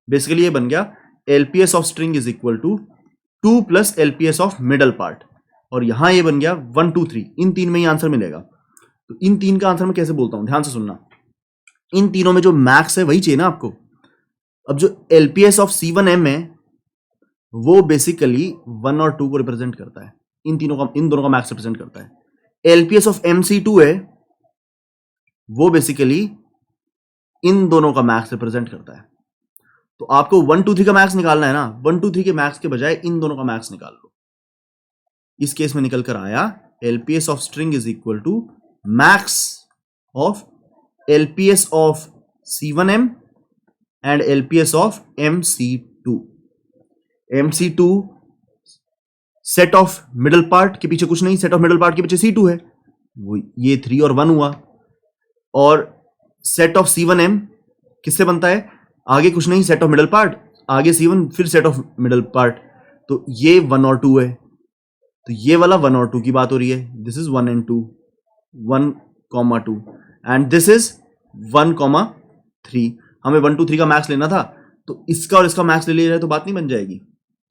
बेसिकली ये बन गया LPS of string is equal to 2 plus LPS of middle part, और यहां ये बन गया 1, 2, 3, इन तीन में ही आंसर मिलेगा। तो इन तीन का आंसर मैं कैसे बोलता हूं, ध्यान से सुनना। इन तीनों में जो मैक्स है वही चाहिए ना आपको। अब जो एलपीएस ऑफ C1M है वो बेसिकली 1 और 2 को रिप्रेजेंट करता है, इन दोनों का मैक्स रिप्रेजेंट करता है। एलपीएस ऑफ MC2 है वो बेसिकली इन दोनों का मैक्स रिप्रेजेंट करता है। तो आपको 1, 2, 3 का मैक्स निकालना है ना, 1, 2, 3 के मैक्स के बजाय इन दोनों का मैक्स निकाल लो। इस केस में निकल कर आया LPS of string is equal to max of LPS of C1M and LPS of MC2। MC2 set of middle part के पीछे कुछ नहीं, सेट ऑफ मिडल पार्ट के पीछे C2 है, वो ये 3 और 1 हुआ। और सेट ऑफ C1M किससे बनता है, आगे कुछ नहीं, सेट ऑफ मिडल पार्ट, आगे C1 फिर सेट ऑफ मिडल पार्ट, तो ये 1 और 2 है, तो ये वाला 1 और 2 की बात हो रही है। This is 1 and 2, 1, 2 and this is 1, 3। हमें 1, 2, 3 का मैक्स लेना था, तो इसका और इसका मैक्स ले लिया जाए तो बात नहीं बन जाएगी,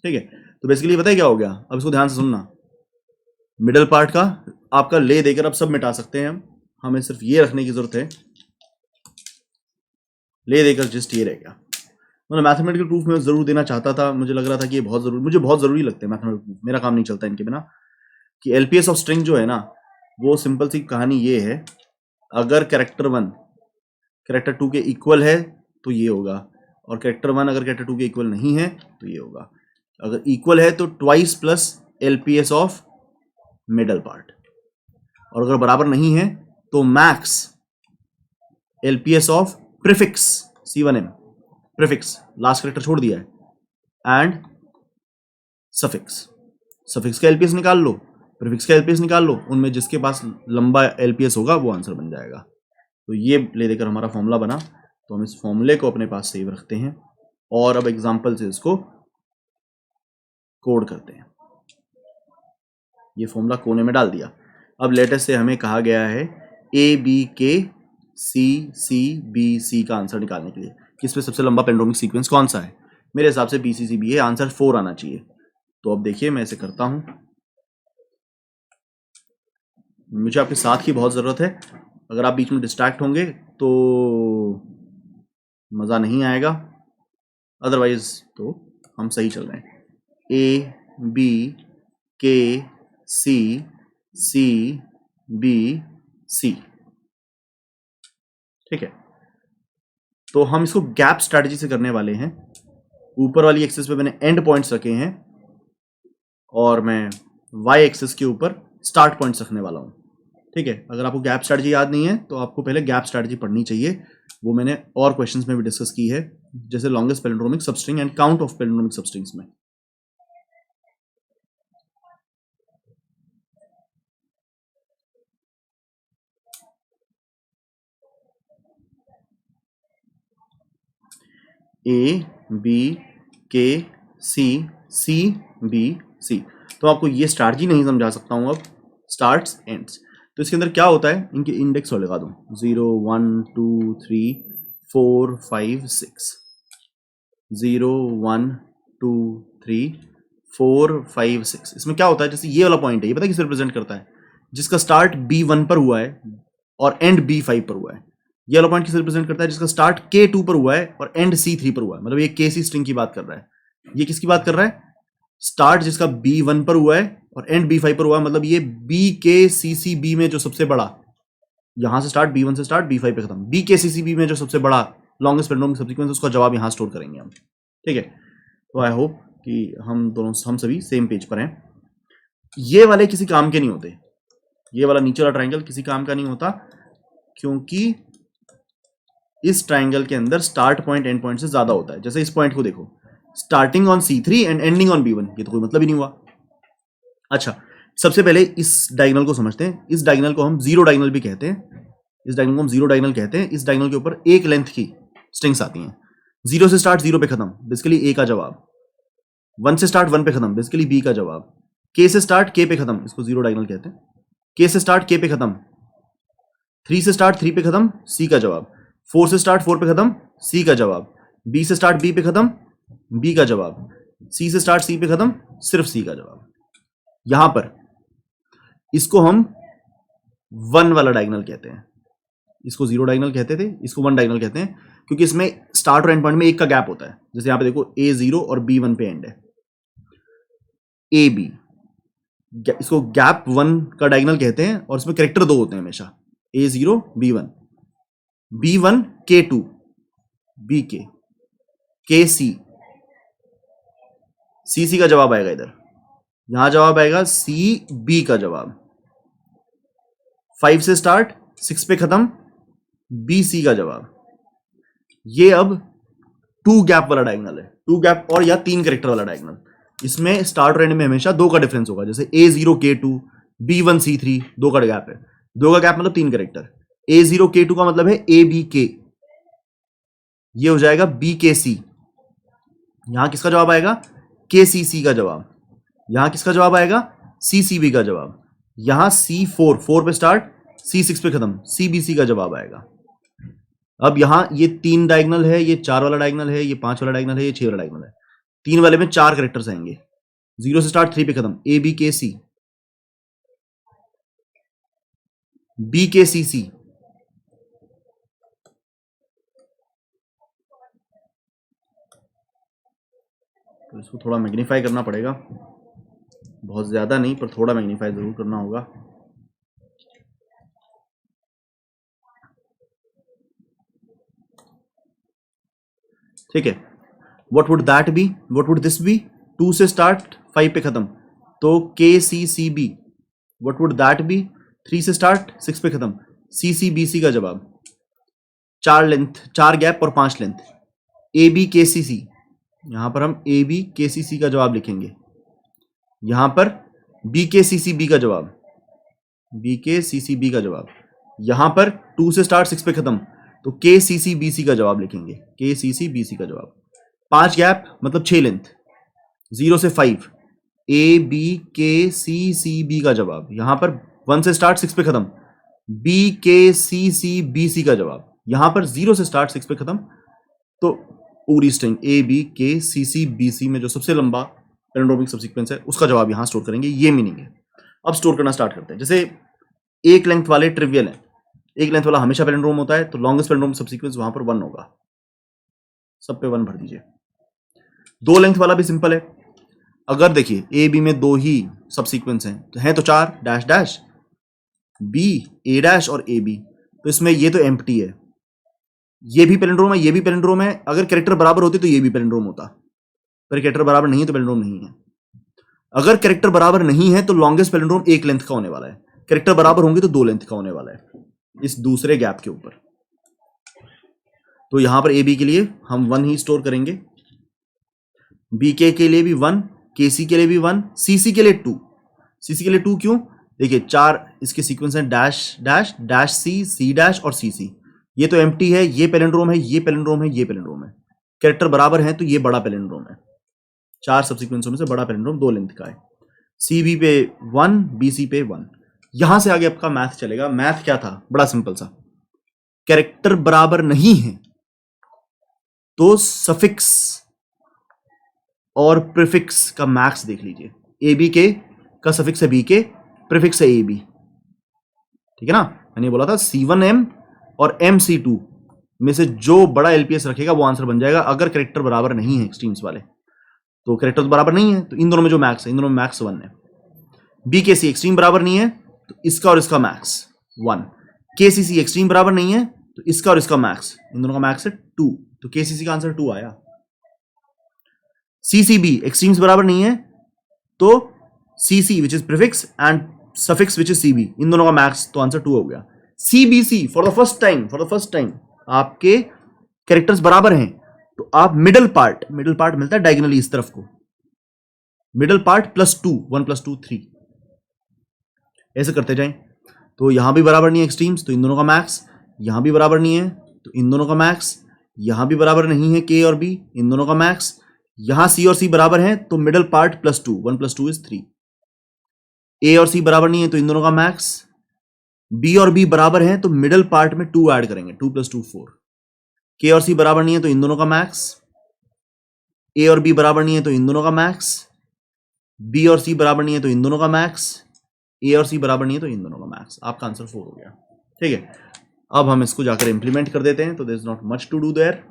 ठीक है। तो बेसिकली पता है क्या हो गया, अब इसको ध्यान से सुनना। मिडल पार्ट का आपका ले देकर अब सब मिटा सकते हैं हम, हमें सिर्फ ये रखने की जरूरत है, ले देकर जस्ट ये रह गया। मतलब मैथमेटिकल प्रूफ में जरूर देना चाहता था, मुझे लग रहा था कि ये मुझे बहुत जरूरी लगते हैं मैथमेटिकल प्रूफ, मेरा काम नहीं चलता इनके बिना। कि एलपीएस ऑफ स्ट्रिंग जो है ना, वो सिंपल सी कहानी ये है, अगर कैरेक्टर 1 कैरेक्टर 2 के इक्वल है तो ये होगा, और कैरेक्टर 1 अगर कैरेक्टर 2 के इक्वल नहीं है तो ये होगा। अगर इक्वल है तो twice plus LPS of middle part, और अगर बराबर नहीं है तो max LPS of prefix C1M, prefix last character छोड़ दिया है, एंड सफिक्स का एलपीएस निकाल लो, प्रीफिक्स का एलपीएस निकाल लो, उनमें जिसके पास लंबा एलपीएस होगा वो आंसर बन जाएगा। तो ये ले देकर हमारा फॉर्मूला बना, तो हम इस फॉर्मूले को अपने पास सेव रखते हैं और अब एग्जांपल से इसको कोड करते हैं। ये फॉर्मूला कोने में डाल दिया। अब लेटेस्ट से हमें कहा गया है ABKCCBC का आंसर निकालने के लिए कि इसमें सबसे लंबा पैलिंड्रोमिक सीक्वेंस कौन सा है। मेरे हिसाब से BCCB है, आंसर 4 आना चाहिए। तो अब देखिए मैं इसे करता हूं, मुझे आपके साथ की बहुत ज़रूरत है, अगर आप बीच में डिस्ट्रैक्ट होंगे तो मज़ा नहीं आएगा, अदरवाइज तो हम सही चल रहे हैं। ABKCCBC, ठीक है। तो हम इसको गैप स्ट्रैटेजी से करने वाले हैं। ऊपर वाली एक्सिस पे मैंने एंड पॉइंट्स रखे हैं और मैं वाई एक्सिस के ऊपर स्टार्ट पॉइंट्स रखने वाला हूं, ठीक है। अगर आपको गैप स्ट्रैटेजी याद नहीं है तो आपको पहले गैप स्ट्रैटेजी पढ़नी चाहिए, वो मैंने और क्वेश्चंस में भी डिस्कस की है, जैसे longest palindromic substring and count of palindromic substrings में। ABKCCBC, तो आपको ये स्ट्रैटेजी नहीं समझा सकता हूं अब, स्टार्ट्स एंड्स। तो इसके अंदर क्या होता है, इनके इंडेक्स और लगा दूं, 0, 1, 2, 3, 4, 5, 6, 0, 1, 2, 3, 4, 5, 6। इसमें क्या होता है, जैसे ये वाला पॉइंट है, ये पता है किसे रिप्रेजेंट करता है, जिसका स्टार्ट B1 पर हुआ है और एंड B5 पर हुआ है। ये वाला पॉइंट किसे रिप्रेजेंट करता है, जिसका स्टार्ट K2 पर हुआ है और एंड C3 पर हुआ है। मतलब ये KC स्ट्रिंग की बात कर रहा है। ये किसकी बात कर रहा है, स्टार्ट जिसका B1 पर हुआ है और एंड B5 पर हुआ है। मतलब ये BKCCB में जो सबसे बड़ा, यहां से स्टार्ट B1 से स्टार्ट B5 पे खत्म, BKCCB में जो सबसे बड़ा लॉन्गेस्ट पैलिंड्रोमिक सबसीक्वेंस, उसका जवाब यहां स्टोर करेंगे हम, ठीक है। तो आई होप कि हम सभी सेम पेज पर हैं। ये वाले किसी काम के नहीं होते, ये वाला नीचे वाला ट्राइंगल किसी काम का नहीं होता, क्योंकि इस ट्राइंगल के अंदर स्टार्ट पॉइंट एंड पॉइंट से ज्यादा होता है। जैसे इस पॉइंट को देखो, starting on C3 and ending on B1, ये तो कोई मतलब ही नहीं हुआ। अच्छा, सबसे पहले इस डायगोनल को समझते हैं। इस डायगोनल को हम जीरो डायगोनल भी कहते हैं, इस डायगोनल को हम जीरो डायगोनल कहते हैं। इस डायगोनल के ऊपर एक लेंथ की स्ट्रिंग्स आती हैं, 0 से स्टार्ट 0 पे खत्म, बेसिकली A का जवाब। 1 से स्टार्ट 1 पे खत्म, बेसिकली बी का जवाब। के से स्टार्ट के पे खत्म, इसको जीरो डायगोनल कहते हैं। के से स्टार्ट के पे खत्म, 3 से स्टार्ट 3 पे खत्म, सी का जवाब। 4 से स्टार्ट 4 पे खत्म, सी का जवाब। बी से स्टार्ट बी पे खत्म, बी का जवाब। सी से स्टार्ट सी पे खत्म, सिर्फ सी का जवाब। यहां पर इसको हम 1 वाला डायगोनल कहते हैं, इसको जीरो डायगोनल कहते थे, इसको 1 डायगोनल कहते हैं, क्योंकि इसमें स्टार्ट और एंड पॉइंट में एक का गैप होता है। जैसे यहां पे देखो A0 और B1 पे एंड है, ए बी, इसको गैप 1 का डायगोनल कहते हैं, और इसमें कैरेक्टर 2 होते हैं हमेशा, A0 B1, B1 K2 BK, KC, CC का जवाब आएगा इधर, यहां जवाब आएगा CB का जवाब। 5 से स्टार्ट 6 पे खत्म, BC का जवाब। ये अब 2 गैप वाला डायगोनल है, 2 गैप और या 3 कैरेक्टर वाला डायगोनल। इसमें स्टार्ट और एंड में हमेशा 2 का डिफरेंस होगा, जैसे A0 K2 B1 C3, 2 का गैप है, 2 का गैप मतलब 3 कैरेक्टर। A0 K2 का मतलब है ABK, ये हो जाएगा BKC। यहां किसका जवाब आएगा? KCC का जवाब। यहां किसका जवाब आएगा? CCB का जवाब। यहां C4, 4 पे स्टार्ट, C6 पे खत्म, CBC का जवाब आएगा। अब यहां ये 3 डायगोनल है, ये 4 वाला डायगोनल है, ये 5 वाला डायगोनल है, ये 6 वाला डायगोनल है। 3 वाले में 4 कैरेक्टर्स आएंगे, 0 से स्टार्ट 3 पे खत्म, ABKC, BKCC, तो इसको थोड़ा मैग्नीफाई करना पड़ेगा, बहुत ज्यादा नहीं पर थोड़ा मैग्नीफाई जरूर करना होगा। ठीक है, what would that be, what would this be? 2 से स्टार्ट 5 पे खत्म, तो KCCB। What would that be? 3 से स्टार्ट 6 पे खत्म, CCBC का जवाब। 4 लेंथ, 4 गैप और 5 लेंथ, ABKCC। यहां पर हम ABKCC का जवाब लिखेंगे, यहां पर BKCCB का जवाब, BKCCB का जवाब। यहां पर 2 से स्टार्ट 6 पे खत्म, तो KCCBC का जवाब लिखेंगे, KCCBC का जवाब। 5 गैप मतलब 6 लेंथ, 0 से 5, ABKCCB का जवाब। यहां पर 1 से स्टार्ट 6 पे खत्म, BKCCBC का जवाब। यहां पर 0 से स्टार्ट 6 पे खत्म, तो पूरी स्ट्रिंग ABKCCBC में जो सबसे लंबा पैलिंड्रोमिक सबसीक्वेंस है उसका जवाब यहां स्टोर करेंगे, ये मीनिंग है। अब स्टोर करना स्टार्ट करते हैं। जैसे एक लेंथ वाले ट्रिवियल है, एक लेंथ वाला हमेशा पैलिंड्रोम होता है, तो लॉन्गेस्ट पैलिंड्रोम सबसीक्वेंस वहां पर 1 होगा, सब पे 1 भर दीजिए। 2 लेंथ वाला भी सिंपल है, अगर देखिए ए बी में 2 ही सबसीक्वेंस हैं तो 4 डैश डैश बी ए डैश और ए बी, तो इसमें ये तो एम्प्टी है, ये भी पैलिंड्रोम है, ये भी पैलिंड्रोम है। अगर कैरेक्टर बराबर होते तो ये भी पैलिंड्रोम होता, पर कैरेक्टर बराबर नहीं है तो पैलिंड्रोम नहीं है। अगर कैरेक्टर बराबर नहीं है तो लॉन्गेस्ट पैलिंड्रोम 1 लेंथ का होने वाला है, कैरेक्टर बराबर होंगे तो 2 लेंथ का होने वाला है इस दूसरे गैप के ऊपर। तो यहां पर ए बी के लिए हम 1 ही स्टोर करेंगे, BK के लिए भी 1, KC के लिए भी 1, CC के लिए 2। CC के लिए 2 क्यों? देखिए 4 इसके सीक्वेंस हैं, dash dash dash C dash और CC। ये तो एम्प्टी है, ये पैलिंड्रोम है, ये पैलिंड्रोम है, ये पैलिंड्रोम है। कैरेक्टर बराबर है तो ये बड़ा पैलिंड्रोम है, 4 सबसीक्वेंसों में से बड़ा पैलिंड्रोम 2 लेंथ का है। CB पे 1, BC पे 1। यहां से आगे आपका मैथ चलेगा। मैथ क्या था? बड़ा सिंपल सा, कैरेक्टर बराबर नहीं है तो सफिक्स और प्रीफिक्स का मैक्स देख लीजिए। ABK का सफिक्स है BK, प्रीफिक्स है AB, ठीक है ना? मैंने बोला था C1M और MC2 में से जो बड़ा LPS रखेगा वो आंसर बन जाएगा, अगर कैरेक्टर बराबर नहीं है एक्सट्रीम्स वाले। तो कैरेक्टर तो बराबर नहीं है तो इन दोनों में जो मैक्स है, इन दोनों में मैक्स 1 है। BKC एक्सट्रीम बराबर नहीं है तो इसका और इसका मैक्स 1। KCC एक्सट्रीम बराबर नहीं है तो इसका और इसका मैक्स, इन दोनों का मैक्स है 2, तो KCC का आंसर 2 आया। CCB एक्सट्रीम्स बराबर नहीं है तो CC which is prefix and suffix which is CB, इन दोनों का मैक्स, तो आंसर 2 हो गया। CBC for the first time आपके कैरेक्टर्स बराबर हैं तो आप मिडल पार्ट मिलता है डायगोनली इस तरफ को, मिडल पार्ट +2, 1 + 2 3, ऐसे करते जाएं। तो यहां भी बराबर नहीं है एक्सट्रीम्स, तो इन दोनों का मैक्स, यहां भी बराबर नहीं है तो इन दोनों का मैक्स, यहां भी बराबर नहीं है K और B, इन दोनों का मैक्स, यहां सी और सी बराबर हैं तो मिडल पार्ट +2, 1 + 2 = 3। ए और सी बराबर नहीं है तो इन दोनों का मैक्स। बी और बी बराबर हैं तो मिडल पार्ट में 2 ऐड करेंगे, 2 + 2 4। के और सी बराबर नहीं है तो इन दोनों का मैक्स। ए और बी बराबर नहीं है तो इन दोनों का मैक्स। बी और सी बराबर नहीं है तो इन दोनों का मैक्स। ए और सी बराबर नहीं है तो इन दोनों का मैक्स। आपका आंसर 4 हो गया। ठीक है, अब हम इसको जाकर इंप्लीमेंट कर देते हैं। तो there is not much to do there.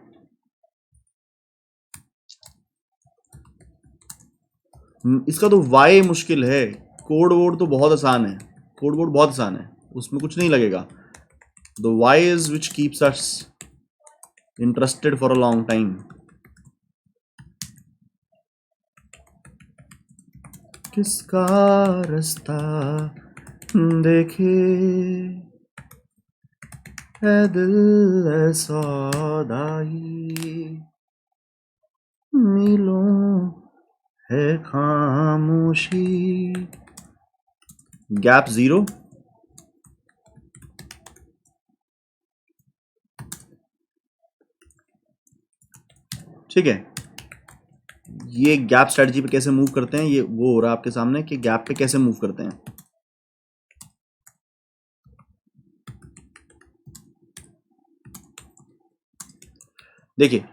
इसका तो वाई मुश्किल है, कोड वोड तो बहुत आसान है, कोड वोड बहुत आसान है, उसमें कुछ नहीं लगेगा। The why is which keeps us interested for a long time. किसका रास्ता देखे है दिल है सौदाई, मीलों है खामोशी। गैप 0, ठीक है। ये गैप स्ट्रेटजी पे कैसे मूव करते हैं, ये वो हो रहा है आपके सामने कि गैप पे कैसे मूव करते हैं। देखिए,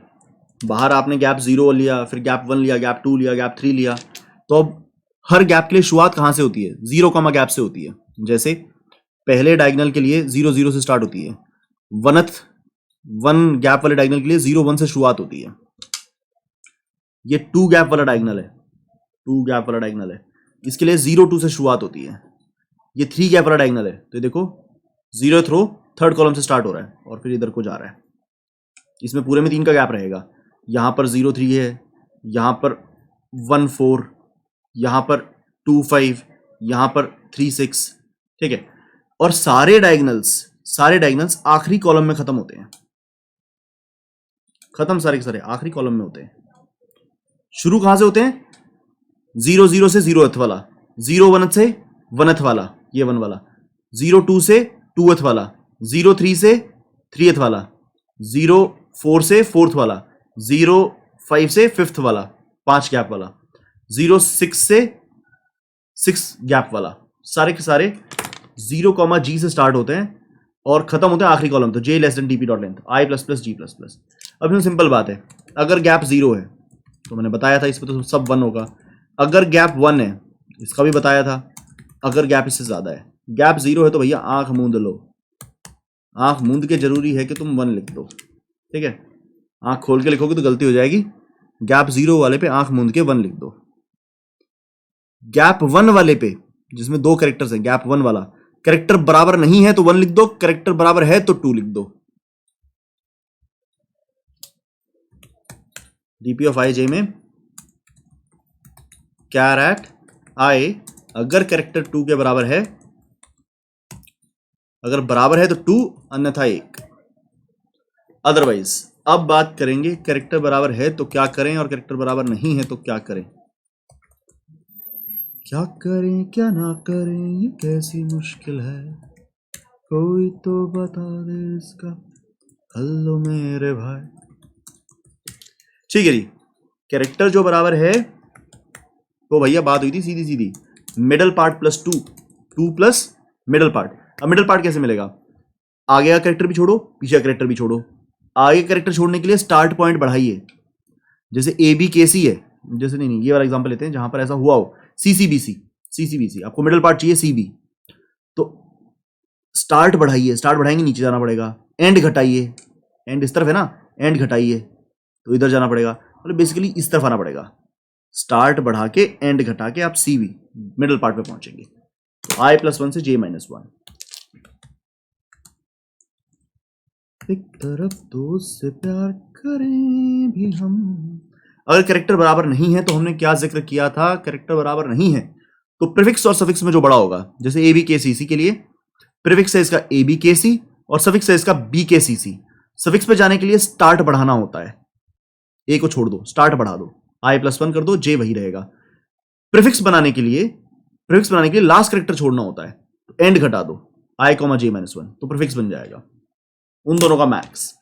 बाहर आपने गैप 0 लिया, फिर गैप 1 लिया, गैप 2 लिया, गैप 3 लिया, तो अब हर गैप के लिए शुरुआत कहां से होती है? 0, गैप से होती है। जैसे पहले डायगोनल के लिए 0 0 से स्टार्ट होती है, 1 गैप वाले डायगोनल के लिए 0 1 से शुरुआत होती है। ये 2 गैप वाला डायगोनल है, 2 गैप वाला डायगोनल है, इसके लिए 0 2 से शुरुआत होती है। ये 3 गैप वाला डायगोनल है, तो ये देखो 0th रो 3rd कॉलम से स्टार्ट हो रहा है और फिर इधर को जा रहा है। इसमें पूरे में 3 का गैप रहेगा। यहां पर 0 3 है, यहां पर 1 4, यहां पर 2 5, यहां पर 3 6, ठीक है। और सारे डायगोनल्स आखिरी कॉलम में खत्म होते हैं, खत्म सारे के सारे आखिरी कॉलम में होते हैं। शुरू कहां से होते हैं? 0 0 से 0th वाला, 0 1 से 1th वाला, ये 1 वाला, 0 2 से 2th वाला, 0 3 से 3th वाला, 0 4 से 4th वाला, 0 5 से 5th वाला, 5 गैप वाला, 0 6 से 6 गैप वाला। सारे के सारे 0, G से स्टार्ट होते हैं और खत्म होते हैं आखिरी कॉलम। तो J < dp.length I ++ G++। अब इसमें सिंपल बात है, अगर गैप 0 है तो मैंने बताया था इस पर तो सब 1 होगा। अगर गैप 1 है, इसका भी बताया था। अगर गैप इससे ज्यादा है, गैप 0 है तो भैया आंख मूंद लो, आंख मूंद के जरूरी है कि तुम 1 लिख दो, ठीक है। आंख खोल के लिखोगे तो गलती हो जाएगी। गैप 0 वाले पे आंख मूंद के 1 लिख दो। गैप 1 वाले पे, जिसमें 2 कैरेक्टर्स हैं, गैप 1 वाला कैरेक्टर बराबर नहीं है तो 1 लिख दो, कैरेक्टर बराबर है तो 2 लिख दो। डीपी ऑफ आई जे में कैरेट आई, अगर कैरेक्टर 2 के बराबर है, अगर बराबर है तो 2, अन्यथा 1। अदरवाइज अब बात करेंगे कैरेक्टर बराबर है तो क्या करें और कैरेक्टर बराबर नहीं है तो क्या करें। क्या करें क्या ना करें, ये कैसी मुश्किल है, कोई तो बता दे इसका हल्लो मेरे भाई। ठीक है जी, कैरेक्टर जो बराबर है तो भैया बात हुई थी सीधी सीधी, middle part +2, 2 plus middle part. अब मिडल पार्ट कैसे मिलेगा? आगे का कैरेक्टर भी छोड़ो, पीछे का कैरेक्टर भी छोड़ो। आगे कैरेक्टर छोड़ने के लिए स्टार्ट पॉइंट बढ़ाइए। जैसे ABKC है, जैसे नहीं ये वाला एग्जांपल लेते हैं जहां पर ऐसा हुआ हो, CCBC, आपको मिडल पार्ट चाहिए CB, तो स्टार्ट बढ़ाइए, स्टार्ट बढ़ाएंगे नीचे जाना पड़ेगा। एंड घटाइए, एंड इस तरफ है ना, एंड घटाइए तो इधर जाना पड़ेगा, मतलब बेसिकली इस तरफ आना पड़ेगा। स्टार्ट बढ़ा के एंड घटा के आप CB मिडल पार्ट पे पहुंचेंगे। तो I+1 से J-1। एक तरफ दोस्त से प्यार करें भी हम। अगर कैरेक्टर बराबर नहीं है तो हमने क्या जिक्र किया था, कैरेक्टर बराबर नहीं है तो प्रीफिक्स और सफिक्स में जो बड़ा होगा, जैसे ABKCC के लिए प्रीफिक्स है इसका ABKC और सफिक्स है इसका BKCC। सफिक्स पे जाने के लिए स्टार्ट बढ़ाना होता है, A को छोड़ दो, स्टार्ट बढ़ा दो, I+1 कर दो, J वही रहेगा। प्रीफिक्स बनाने के लिए लास्ट कैरेक्टर छोड़ना होता है, तो एंड घटा दो, I, J-1, तो प्रीफिक्स बन जाएगा। उन दोनों का मैक्स।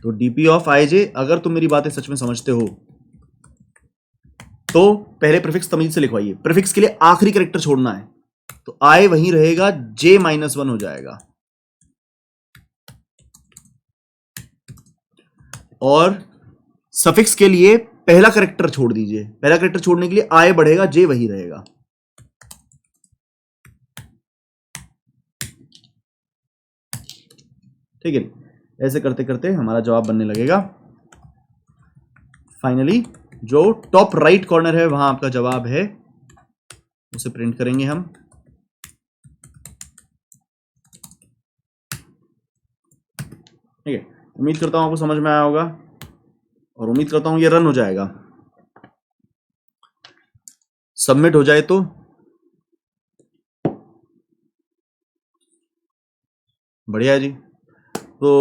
तो डीपी ऑफ आई जे, अगर तुम मेरी बातें सच में समझते हो तो पहले प्रीफिक्स तमीज से लिखवाइए। प्रीफिक्स के लिए आखिरी कैरेक्टर छोड़ना है, तो आई वहीं रहेगा, जे -1 हो जाएगा। और सफिक्स के लिए पहला कैरेक्टर छोड़ दीजिए, पहला कैरेक्टर छोड़ने के लिए आई बढ़ेगा, जे वही रहेगा। ठीक है, ऐसे करते करते हमारा जवाब बनने लगेगा। फाइनली जो टॉप राइट कॉर्नर है वहां आपका जवाब है, उसे प्रिंट करेंगे हम। ठीक है, उम्मीद करता हूं आपको समझ में आया होगा और उम्मीद करता हूं ये रन हो जाएगा। सबमिट हो जाए तो बढ़िया है जी। तो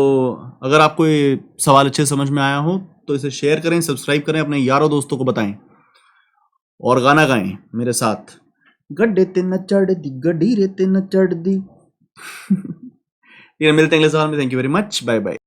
अगर आपको ये सवाल अच्छे समझ में आया हो तो इसे शेयर करें, सब्सक्राइब करें, अपने यारों दोस्तों को बताएं और गाना गाएं मेरे साथ। गड्ढे ते न चढ़ दी गड्ढी रे ते न चढ़ दी। मिलते हैं अगले सवाल में। Thank you very much, bye bye.